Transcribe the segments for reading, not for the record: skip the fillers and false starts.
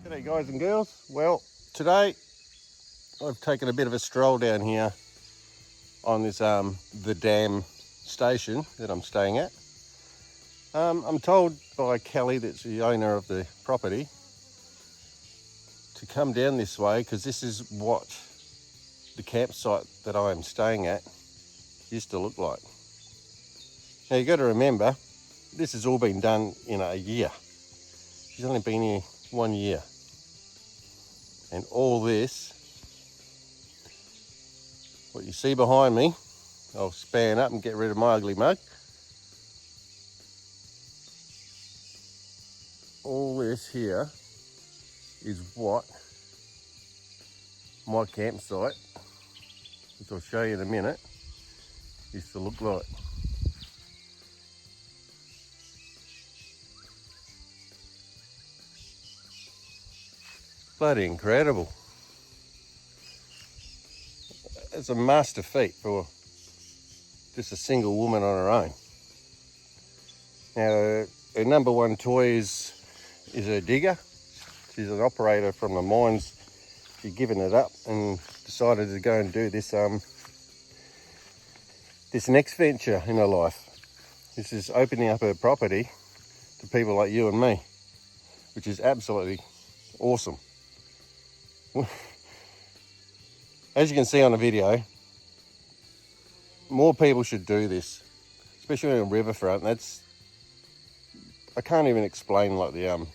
G'day guys and girls. Well, today I've taken a bit of a stroll down here on this the dam station that I'm staying at. I'm told by Kelly, that's the owner of the property, to come down this way because this is what the campsite that I am staying at used to look like. Now you've got to remember, this has all been done in a year. She's only been here 1 year. And all this, what you see behind me, I'll span up and get rid of my ugly mug. All this here is what my campsite, which I'll show you in a minute, used to look like. Bloody incredible. It's a master feat for just a single woman on her own. Now, her number one toy is her digger. She's an operator from the mines. She's given it up and decided to go and do this this next venture in her life. This is opening up her property to people like you and me, which is absolutely awesome. As you can see on the video, more people should do this, especially on a riverfront. I can't even explain like the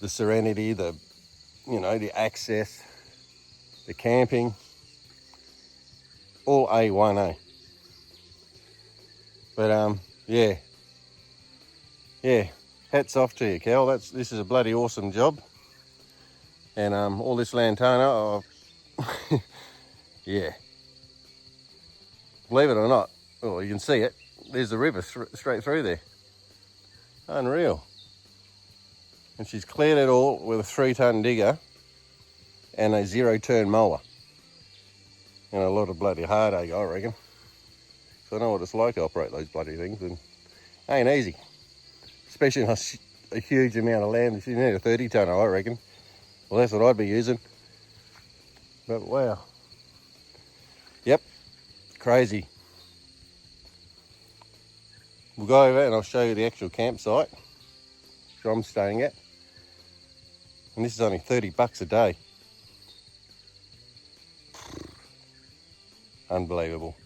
serenity, the access, the camping, all A1A. But yeah, hats off to you, Cal. This is a bloody awesome job. And all this lantana, yeah. Believe it or not, well, you can see it. There's the river straight through there. Unreal. And she's cleared it all with a 3-ton digger and a 0-turn mower. And a lot of bloody heartache, I reckon. So I know what it's like to operate those bloody things, and ain't easy. Especially on a huge amount of land. You need a 30-tonner, I reckon. Well, that's what I'd be using. But wow. Yep, crazy. We'll go over and I'll show you the actual campsite where I'm staying at. And this is only $30 a day. Unbelievable.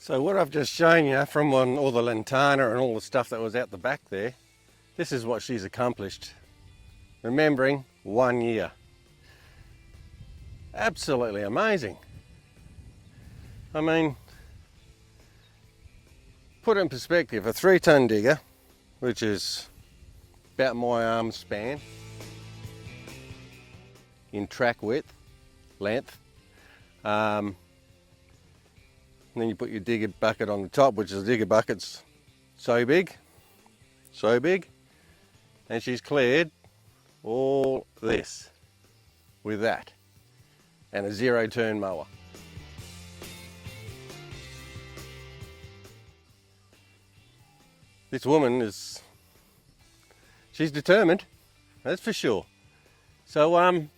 So what I've just shown you from all the lantana and all the stuff that was out the back there, this is what she's accomplished. Remembering 1 year. Absolutely amazing. I mean, put it in perspective, a 3-ton digger, which is about my arm span in track length. And then you put your digger bucket on the top, which is the digger bucket's so big, and she's cleared all this with that and a 0-turn mower. This woman she's determined, that's for sure. So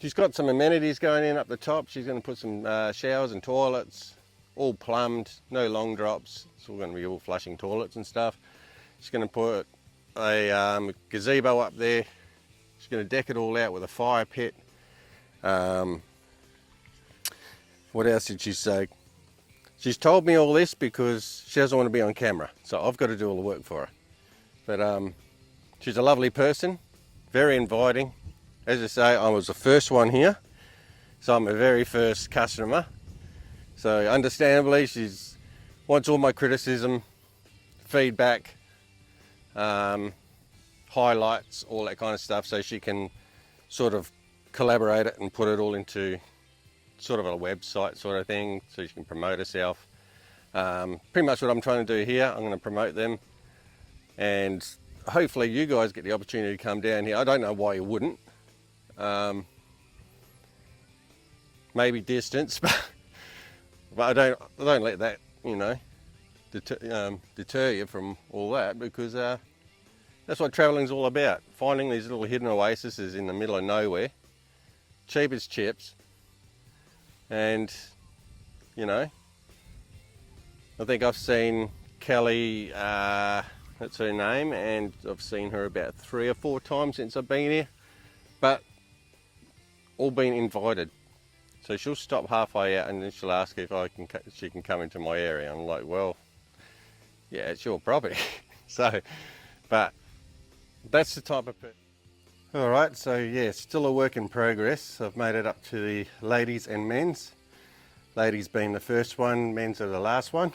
she's got some amenities going in up the top. She's going to put some showers and toilets, all plumbed, no long drops. It's all going to be all flushing toilets and stuff. She's going to put a gazebo up there. She's going to deck it all out with a fire pit. What else did she say? She's told me all this because she doesn't want to be on camera, so I've got to do all the work for her. But she's a lovely person, very inviting. As I say, I was the first one here, so I'm a very first customer. So understandably, she wants all my criticism, feedback, highlights, all that kind of stuff, so she can sort of collaborate it and put it all into sort of a website sort of thing, so she can promote herself. Pretty much what I'm trying to do here, I'm going to promote them, and hopefully you guys get the opportunity to come down here. I don't know why you wouldn't. maybe distance, but I don't let that, you know, deter you from all that, because that's what travelling's all about. Finding these little hidden oases in the middle of nowhere, cheap as chips, and you know, I think I've seen Kelly, that's her name, and I've seen her about 3 or 4 times since I've been here, but all been invited. So she'll stop halfway out and then she'll ask if she can come into my area. I'm like, well, yeah, it's your property. So, but that's the type of person. All right, so yeah, still a work in progress. I've made it up to the ladies and men's. Ladies being the first one, men's are the last one.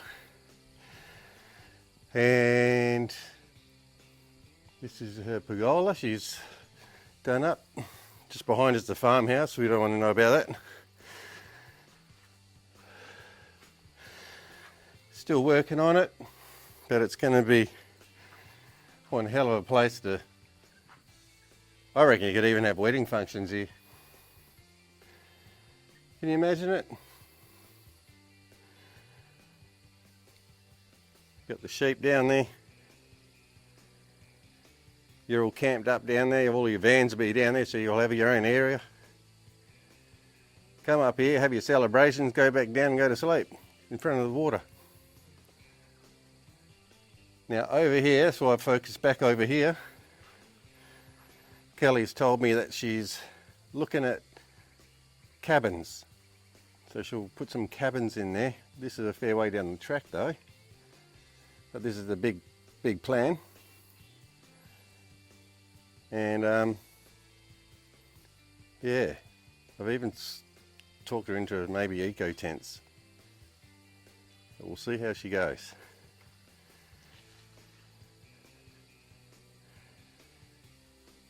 And this is her pergola. She's done up. Just behind is the farmhouse. We don't want to know about that. Still working on it, but it's going to be one hell of a place to, I reckon you could even have wedding functions here. Can you imagine it? Got the sheep down there. You're all camped up down there, all your vans will be down there, so you'll have your own area. Come up here, have your celebrations, go back down and go to sleep in front of the water. Now over here, so I focus back over here, Kelly's told me that she's looking at cabins. So she'll put some cabins in there. This is a fair way down the track though. But this is the big plan. And yeah, I've even talked her into maybe eco tents. But we'll see how she goes.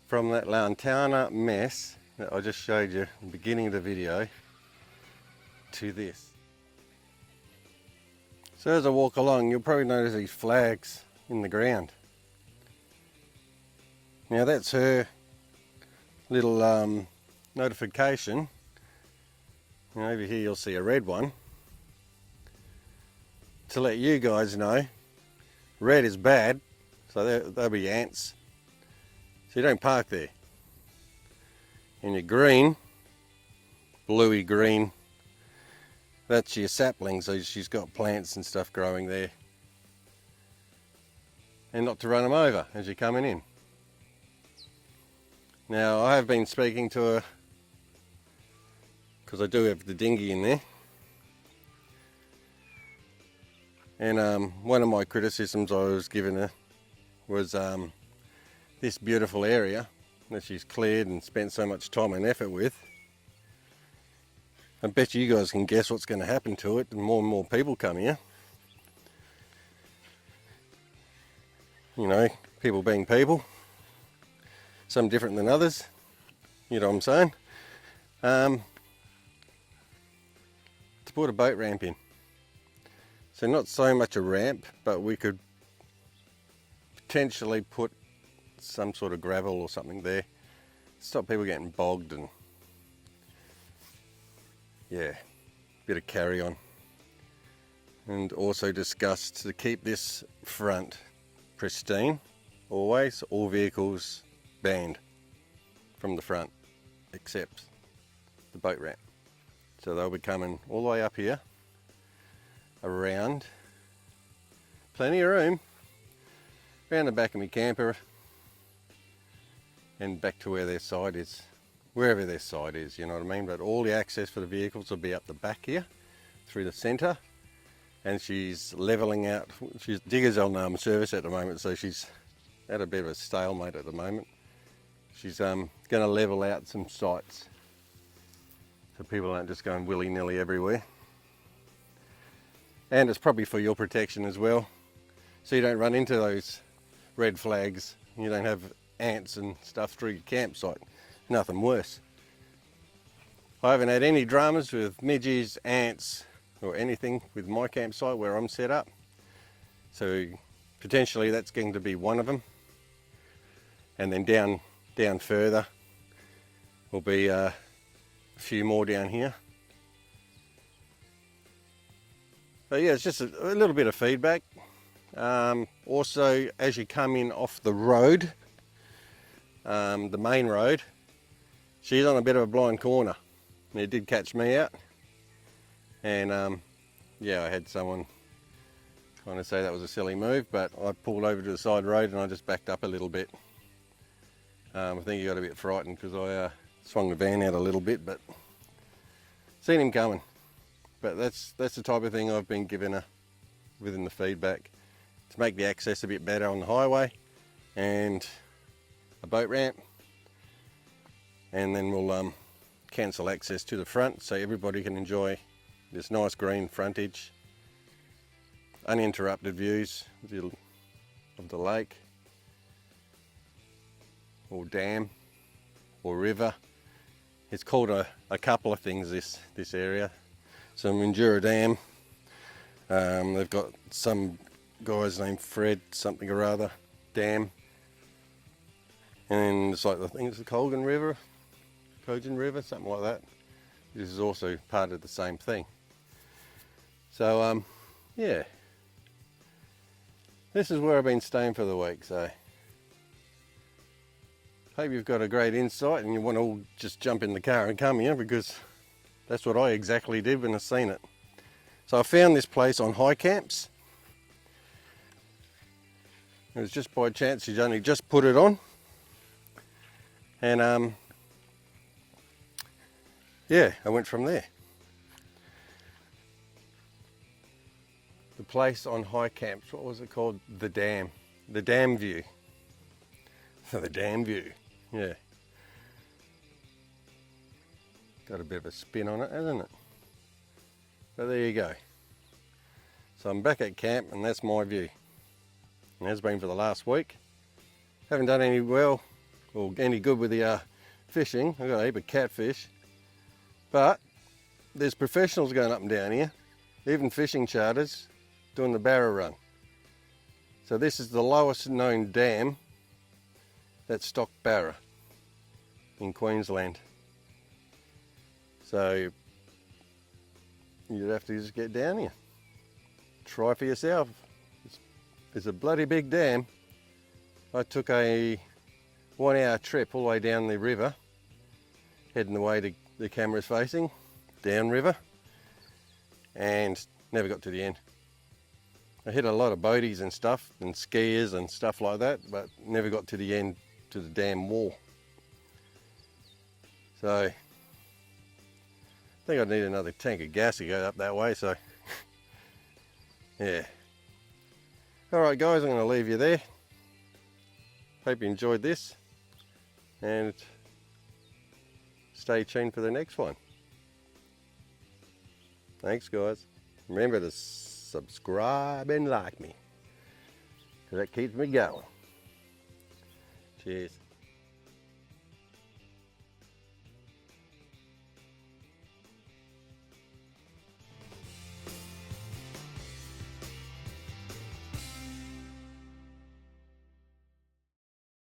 From that Lantana mess that I just showed you at the beginning of the video to this. So as I walk along, you'll probably notice these flags in the ground. Now that's her little notification. And over here you'll see a red one. To let you guys know, red is bad, so there'll be ants. So you don't park there. And your green, bluey green, that's your sapling, so she's got plants and stuff growing there. And not to run them over as you're coming in. Now I have been speaking to her, because I do have the dinghy in there. And one of my criticisms I was giving her was this beautiful area that she's cleared and spent so much time and effort with. I bet you guys can guess what's going to happen to it, and more people come here. You know, people being people. Some different than others. You know what I'm saying? To put a boat ramp in. So not so much a ramp, but we could potentially put some sort of gravel or something there. Stop people getting bogged and yeah, bit of carry on. And also discussed to keep this front pristine. Always, all vehicles banned from the front except the boat ramp. So they'll be coming all the way up here, around, plenty of room, around the back of my camper and back to where their side is, wherever their side is, you know what I mean? But all the access for the vehicles will be up the back here, through the centre, and she's levelling out. She's Digger's on service at the moment, so she's at a bit of a stalemate at the moment. She's going to level out some sites so people aren't just going willy-nilly everywhere. And it's probably for your protection as well, so you don't run into those red flags. You don't have ants and stuff through your campsite. Nothing worse. I haven't had any dramas with midges, ants or anything with my campsite where I'm set up. So potentially that's going to be one of them. And then down further will be a few more down here. But yeah, it's just a little bit of feedback. Also, as you come in off the road, the main road, she's on a bit of a blind corner. And it did catch me out. And yeah, I had someone kind of say that was a silly move, but I pulled over to the side road and I just backed up a little bit. I think he got a bit frightened because I swung the van out a little bit, but seen him coming. But that's the type of thing I've been given within the feedback to make the access a bit better on the highway, and a boat ramp, and then we'll cancel access to the front so everybody can enjoy this nice green frontage, uninterrupted views of the lake or dam or river. It's called a couple of things, this area. Some Mildura Dam. They've got some guys named Fred something or other dam, and it's like, I think it's the Colgan River, something like that. This is also part of the same thing. So yeah, this is where I've been staying for the week. So hope you've got a great insight and you want to all just jump in the car and come here, because that's what I exactly did when I seen it. So I found this place on Highcamps. It was just by chance, he'd only just put it on. And yeah, I went from there. The place on Highcamps, what was it called? The Dam. The Dam View. The Dam View, yeah. Got a bit of a spin on it, hasn't it? But there you go. So I'm back at camp and that's my view. And has been for the last week. Haven't done any well or any good with the fishing. I've got a heap of catfish. But there's professionals going up and down here, even fishing charters, doing the Barra run. So this is the lowest known dam that's stocked Barra in Queensland. So you'd have to just get down here. Try for yourself. It's a bloody big dam. I took a 1 hour trip all the way down the river, heading the way the camera's facing, down river, and never got to the end. I hit a lot of boaties and stuff, and skiers and stuff like that, but never got to the end, to the dam wall. So I think I'd need another tank of gas to go up that way, so yeah. Alright guys, I'm going to leave you there. Hope you enjoyed this, and stay tuned for the next one. Thanks guys. Remember to subscribe and like me, because that keeps me going. Cheers.